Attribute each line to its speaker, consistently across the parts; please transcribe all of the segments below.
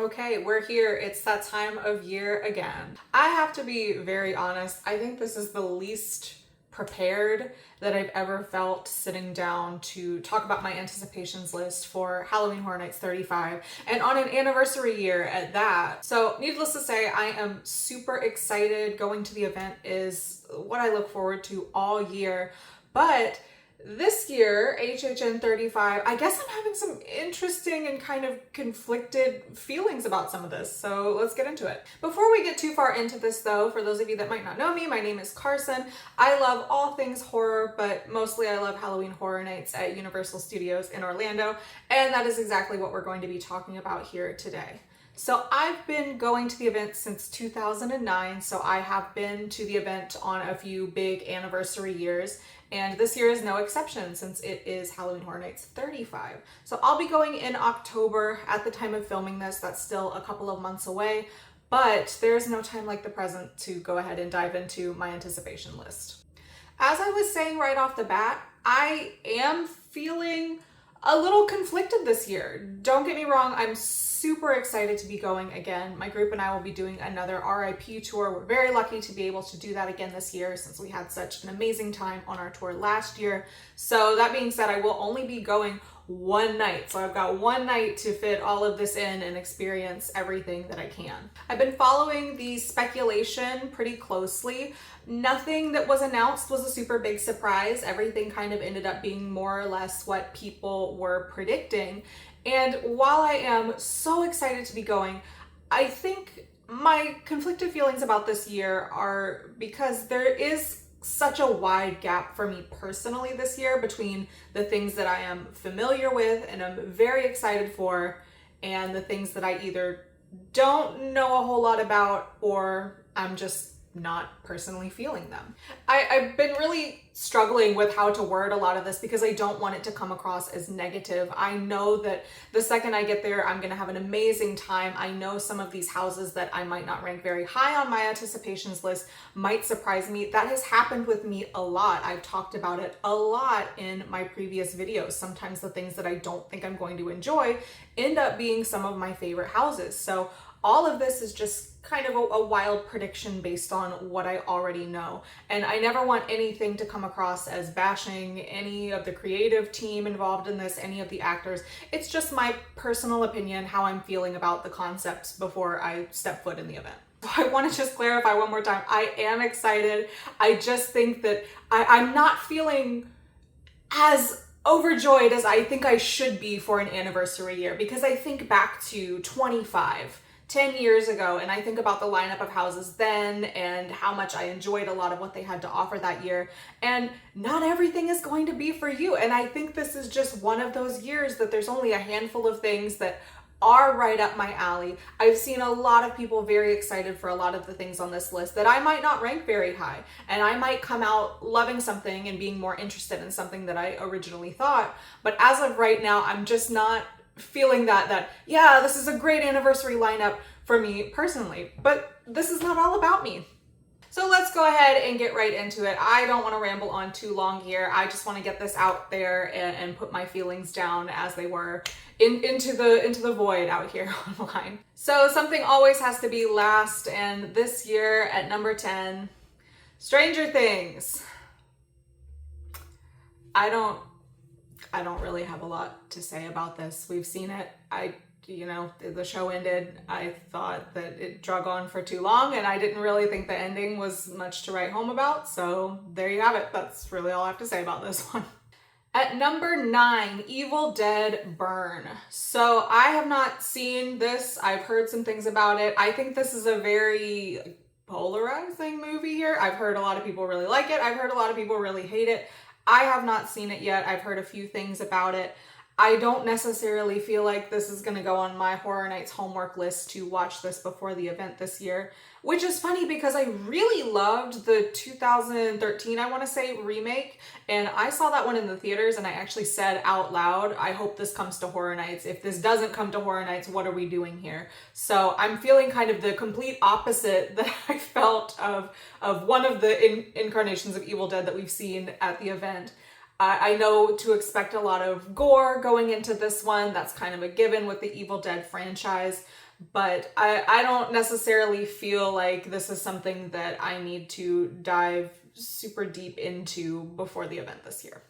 Speaker 1: Okay, we're here. It's that time of year again. I have to be very honest. I think this is the least prepared that I've ever felt sitting down to talk about my anticipations list for Halloween Horror Nights 35 and on an anniversary year at that. So, needless to say, I am super excited. Going to the event is what I look forward to all year. But this year, HHN 35, I guess I'm having some interesting and kind of conflicted feelings about some of this, so let's get into it. Before we get too far into this though, for those of you that might not know me, my name is Carson. I love all things horror, but mostly I love Halloween Horror Nights at Universal Studios in Orlando, and that is exactly what we're going to be talking about here today. So I've been going to the event since 2009, so I have been to the event on a few big anniversary years, and this year is no exception since it is Halloween Horror Nights 35. So I'll be going in October. At the time of filming this, that's still a couple of months away, but there's no time like the present to go ahead and dive into my anticipation list. As I was saying right off the bat, I am feeling a little conflicted this year. Don't get me wrong, I'm super excited to be going again. My group and I will be doing another RIP tour. We're very lucky to be able to do that again this year since we had such an amazing time on our tour last year. So that being said, I will only be going one night. So I've got one night to fit all of this in and experience everything that I can. I've been following the speculation pretty closely. Nothing that was announced was a super big surprise. Everything kind of ended up being more or less what people were predicting. And while I am so excited to be going, I think my conflicted feelings about this year are because there is such a wide gap for me personally this year between the things that I am familiar with and I'm very excited for and the things that I either don't know a whole lot about or I'm just not personally feeling them. I've been really struggling with how to word a lot of this because I don't want it to come across as negative. I know that the second I get there, I'm going to have an amazing time. I know some of these houses that I might not rank very high on my anticipations list might surprise me. That has happened with me a lot. I've talked about it a lot in my previous videos. Sometimes the things that I don't think I'm going to enjoy end up being some of my favorite houses. So all of this is just kind of a wild prediction based on what I already know. And I never want anything to come across as bashing any of the creative team involved in this, any of the actors. It's just my personal opinion, how I'm feeling about the concepts before I step foot in the event. I want to just clarify one more time. I am excited. I just think that I'm not feeling as overjoyed as I think I should be for an anniversary year because I think back to 10 years ago, and I think about the lineup of houses then and how much I enjoyed a lot of what they had to offer that year. And not everything is going to be for you. And I think this is just one of those years that there's only a handful of things that are right up my alley. I've seen a lot of people very excited for a lot of the things on this list that I might not rank very high. And I might come out loving something and being more interested in something that I originally thought. But as of right now, I'm just not feeling that yeah, this is a great anniversary lineup for me personally, but this is not all about me. So let's go ahead and get right into it. I don't want to ramble on too long here. I just want to get this out there and put my feelings down as they were into the void out here online. So something always has to be last, and this year at number 10, Stranger Things. I don't really have a lot to say about this. We've seen it. The show ended. I thought that it drug on for too long and I didn't really think the ending was much to write home about. So there you have it. That's really all I have to say about this one. At number 9, Evil Dead Burn. So I have not seen this. I've heard some things about it. I think this is a very polarizing movie here. I've heard a lot of people really like it. I've heard a lot of people really hate it. I have not seen it yet. I've heard a few things about it. I don't necessarily feel like this is going to go on my Horror Nights homework list to watch this before the event this year, which is funny because I really loved the 2013, I want to say, remake, and I saw that one in the theaters and I actually said out loud, I hope this comes to Horror Nights. If this doesn't come to Horror Nights, what are we doing here? So I'm feeling kind of the complete opposite that I felt of one of the incarnations of Evil Dead that we've seen at the event. I know to expect a lot of gore going into this one. That's kind of a given with the Evil Dead franchise. but I don't necessarily feel like this is something that I need to dive super deep into before the event this year.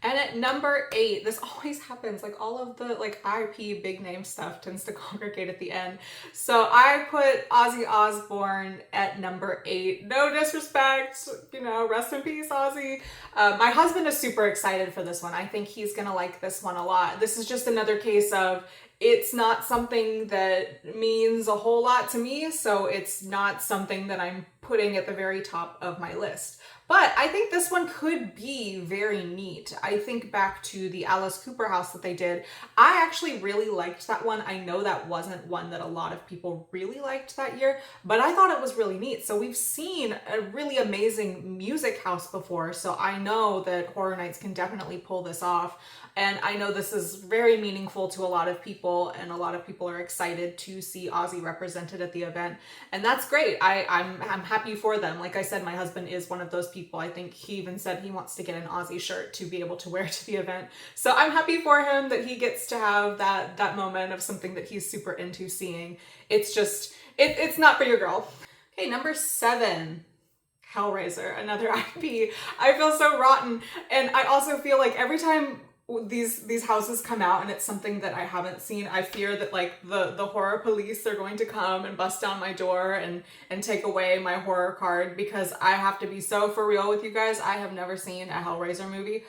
Speaker 1: And at number 8, this always happens, like all of the like IP big name stuff tends to congregate at the end. So I put Ozzy Osbourne at number 8. No disrespect, you know, rest in peace, Ozzy. My husband is super excited for this one. I think he's gonna like this one a lot. This is just another case of it's not something that means a whole lot to me, so it's not something that I'm putting at the very top of my list. But I think this one could be very neat. I think back to the Alice Cooper house that they did. I actually really liked that one. I know that wasn't one that a lot of people really liked that year, but I thought it was really neat. So we've seen a really amazing music house before, so I know that Horror Nights can definitely pull this off. And I know this is very meaningful to a lot of people, and a lot of people are excited to see Ozzy represented at the event. And that's great. I'm happy for them. Like I said, my husband is one of those people. I think he even said he wants to get an Ozzy shirt to be able to wear to the event. So I'm happy for him that he gets to have that moment of something that he's super into seeing. It's just, it's not for your girl. Okay, number 7. Hellraiser, another IP. I feel so rotten. And I also feel like every time these houses come out and it's something that I haven't seen, I fear that like the horror police are going to come and bust down my door and take away my horror card, because I have to be so for real with you guys. I have never seen a Hellraiser movie.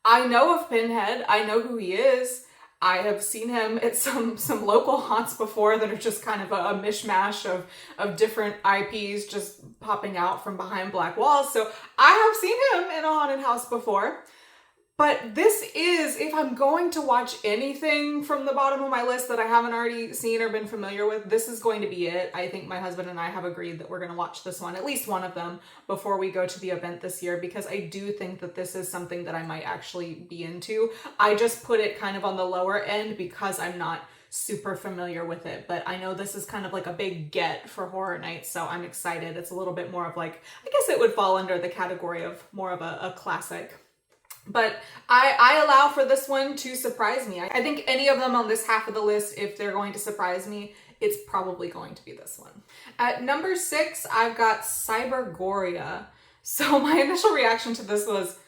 Speaker 1: I know of Pinhead. I know who he is. I have seen him at some local haunts before that are just kind of a mishmash of different IPs just popping out from behind black walls. So I have seen him in a haunted house before. But this is, if I'm going to watch anything from the bottom of my list that I haven't already seen or been familiar with, this is going to be it. I think my husband and I have agreed that we're going to watch this one, at least one of them, before we go to the event this year, because I do think that this is something that I might actually be into. I just put it kind of on the lower end because I'm not super familiar with it, but I know this is kind of like a big get for Horror Nights, so I'm excited. It's a little bit more of like, I guess it would fall under the category of more of a classic. But I allow for this one to surprise me. I think any of them on this half of the list, if they're going to surprise me, it's probably going to be this one. At number 6, I've got Cybergoria. So my initial reaction to this was,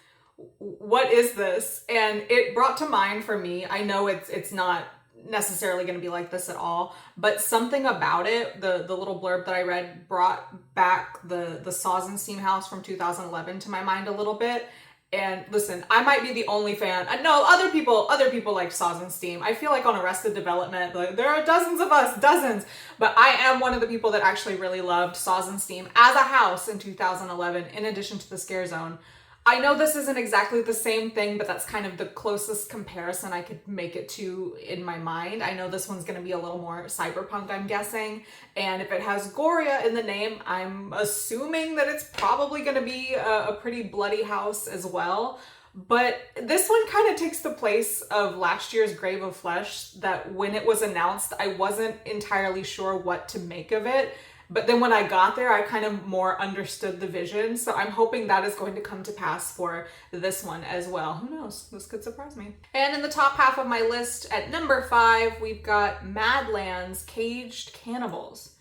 Speaker 1: what is this? And it brought to mind for me, I know it's not necessarily going to be like this at all, but something about it, the little blurb that I read brought back the Sawsenstein house from 2011 to my mind a little bit. And listen, I might be the only fan. No, other people like Sawsenstein. I feel like on Arrested Development, like, there are dozens of us, dozens. But I am one of the people that actually really loved Sawsenstein as a house in 2011, in addition to the Scare Zone. I know this isn't exactly the same thing, but that's kind of the closest comparison I could make it to in my mind. I know this one's going to be a little more cyberpunk, I'm guessing. And if it has Goria in the name, I'm assuming that it's probably going to be a pretty bloody house as well. But this one kind of takes the place of last year's Grave of Flesh, that when it was announced, I wasn't entirely sure what to make of it. But then when I got there, I kind of more understood the vision. So I'm hoping that is going to come to pass for this one as well. Who knows? This could surprise me. And in the top half of my list at number 5, we've got Madlands Caged Cannibals.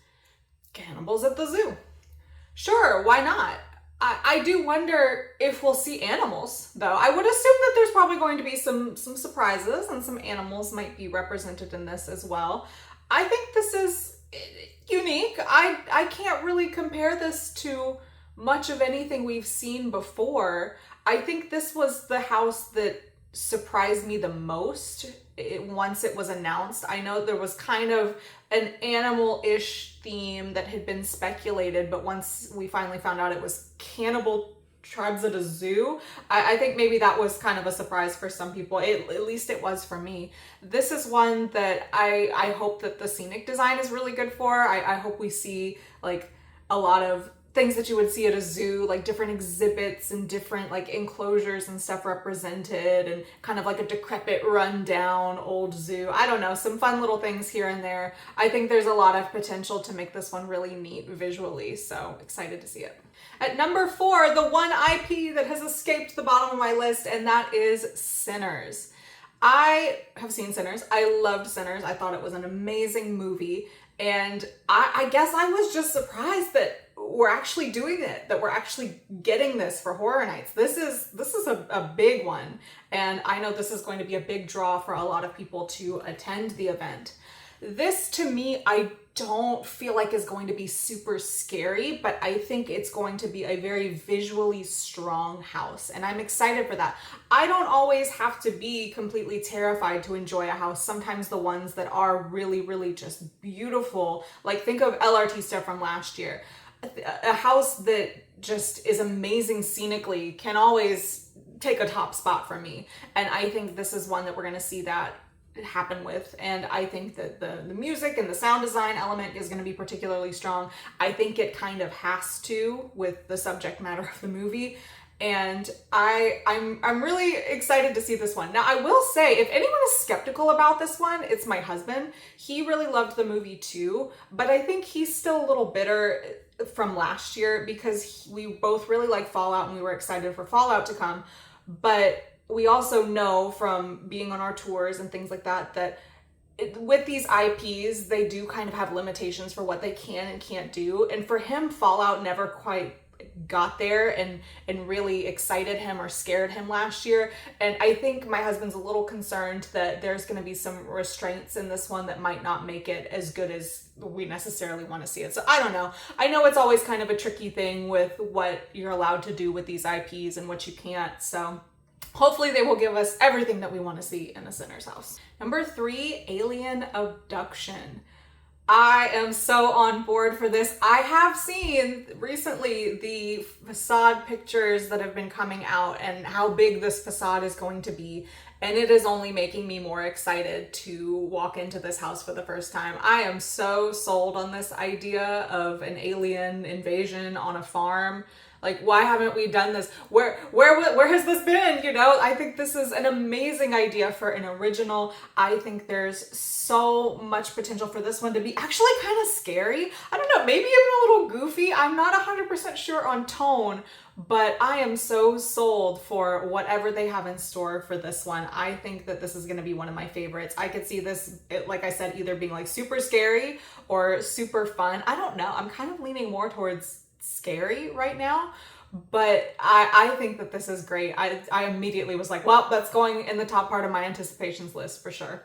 Speaker 1: Cannibals at the zoo. Sure, why not? I do wonder if we'll see animals, though. I would assume that there's probably going to be some surprises, and some animals might be represented in this as well. I think this is unique. I can't really compare this to much of anything we've seen before. I think this was the house that surprised me the most once it was announced. I know there was kind of an animal-ish theme that had been speculated, but once we finally found out it was cannibal tribes at a zoo, I think maybe that was kind of a surprise for some people. At least it was for me. This is one that I hope that the scenic design is really good for. I hope we see like a lot of things that you would see at a zoo, like different exhibits and different like enclosures and stuff represented, and kind of like a decrepit, rundown old zoo. I don't know, some fun little things here and there. I think there's a lot of potential to make this one really neat visually, so excited to see it. At number 4, the one IP that has escaped the bottom of my list, and that is Sinners. I have seen Sinners. I loved Sinners. I thought it was an amazing movie. And I guess I was just surprised that we're actually doing it, that we're actually getting this for Horror Nights. This is a big one. And I know this is going to be a big draw for a lot of people to attend the event. This, to me, I don't feel like is going to be super scary, but I think it's going to be a very visually strong house, and I'm excited for that. I don't always have to be completely terrified to enjoy a house. Sometimes the ones that are really, really just beautiful, like think of LRT stuff from last year. A house that just is amazing scenically can always take a top spot for me, and I think this is one that we're going to see that happen with. And I think that the music and the sound design element is going to be particularly strong. I think it kind of has to with the subject matter of the movie. And I'm really excited to see this one. Now, I will say, if anyone is skeptical about this one, it's my husband. He really loved the movie too, but I think he's still a little bitter from last year because we both really like Fallout and we were excited for Fallout to come. But we also know from being on our tours and things like that, that with these IPs, they do kind of have limitations for what they can and can't do. And for him, Fallout never quite got there and really excited him or scared him last year. And I think my husband's a little concerned that there's going to be some restraints in this one that might not make it as good as we necessarily want to see it. So I don't know. I know it's always kind of a tricky thing with what you're allowed to do with these IPs and what you can't. So hopefully they will give us everything that we want to see in a Sinner's house. Number 3, alien abduction. I am so on board for this. I have seen recently the facade pictures that have been coming out and how big this facade is going to be. And it is only making me more excited to walk into this house for the first time. I am so sold on this idea of an alien invasion on a farm. Like, why haven't we done this? Where has this been? You know, I think this is an amazing idea for an original. I think there's so much potential for this one to be actually kind of scary. I don't know, maybe even a little goofy. I'm not 100% sure on tone, but I am so sold for whatever they have in store for this one. I think that this is going to be one of my favorites. I could see this, like I said, either being like super scary or super fun. I don't know. I'm kind of leaning more towards scary right now, but I think that this is great. I immediately was like, well, that's going in the top part of my anticipations list for sure.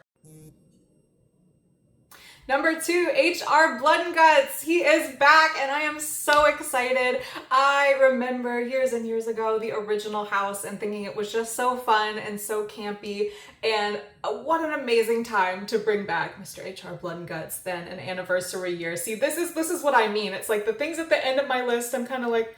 Speaker 1: Number 2, HR Blood and Guts. He is back and I am so excited. I remember years and years ago the original house and thinking it was just so fun and so campy, and what an amazing time to bring back Mr. HR Blood and Guts, then an anniversary year. See, this is what I mean. It's like the things at the end of my list, I'm kind of like,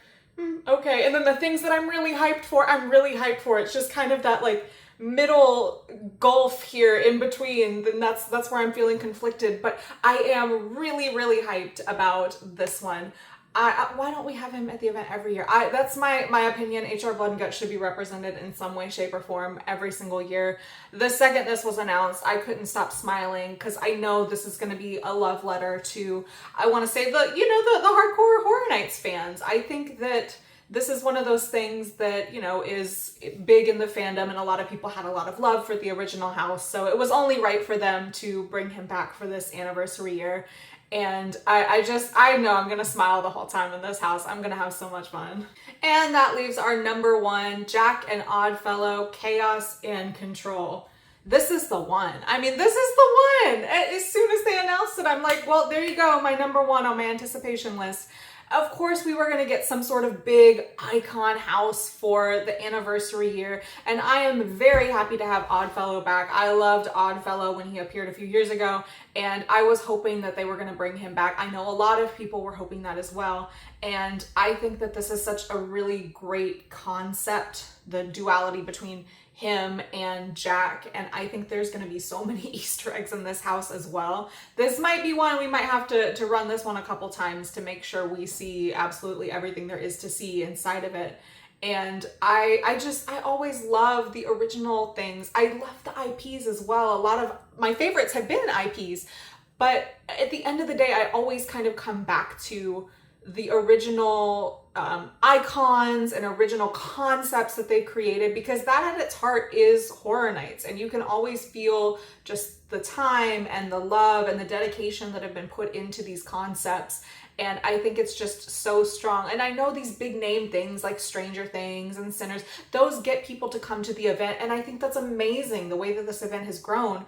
Speaker 1: okay. And then the things that I'm really hyped for, I'm really hyped for. It's just kind of that like middle gulf here in between, then that's where I'm feeling conflicted. But I am really, really hyped about this one. Why don't we have him at the event every year? That's my opinion. HR Blood and Guts should be represented in some way, shape, or form every single year. The second this was announced, I couldn't stop smiling because I know this is going to be a love letter to, I want to say, the hardcore Horror Nights fans. I think that this is one of those things that, you know, is big in the fandom, and a lot of people had a lot of love for the original house. So it was only right for them to bring him back for this anniversary year. And I know I'm going to smile the whole time in this house. I'm going to have so much fun. And that leaves our number 1, Jack and Oddfellow, Chaos and Control. This is the one. I mean, this is the one. As soon as they announced it, I'm like, well, there you go. My number 1 on my anticipation list. Of course, we were going to get some sort of big icon house for the anniversary year, and I am very happy to have Oddfellow back. I loved Oddfellow when he appeared a few years ago, and I was hoping that they were going to bring him back. I know a lot of people were hoping that as well, and I think that this is such a really great concept, the duality between him and Jack, and I think there's going to be so many Easter eggs in this house as well. This might be one we might have to run this one a couple times to make sure we see absolutely everything there is to see inside of it. And I always love the original things. I love the IPs as well. A lot of my favorites have been IPs, but at the end of the day, I always kind of come back to the original icons and original concepts that they created, because that at its heart is Horror Nights. And you can always feel just the time and the love and the dedication that have been put into these concepts. And I think it's just so strong. And I know these big name things like Stranger Things and Sinners, those get people to come to the event. And I think that's amazing, the way that this event has grown.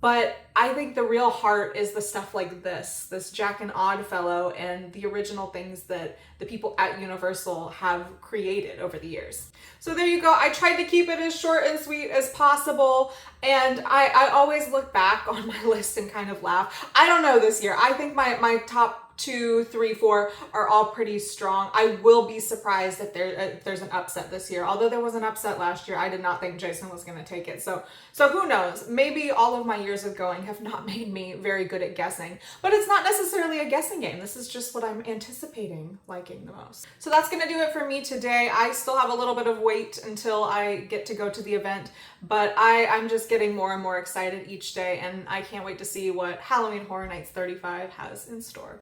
Speaker 1: But I think the real heart is the stuff like this Jack and Oddfellow and the original things that the people at Universal have created over the years. So there you go. I tried to keep it as short and sweet as possible. And I always look back on my list and kind of laugh. I don't know this year. I think my top 2, 3, 4 are all pretty strong. I will be surprised if there's an upset this year. Although there was an upset last year, I did not think Jason was going to take it. So who knows? Maybe all of my years of going have not made me very good at guessing. But it's not necessarily a guessing game. This is just what I'm anticipating liking the most. So that's going to do it for me today. I still have a little bit of wait until I get to go to the event, but I'm just getting more and more excited each day, and I can't wait to see what Halloween Horror Nights 35 has in store.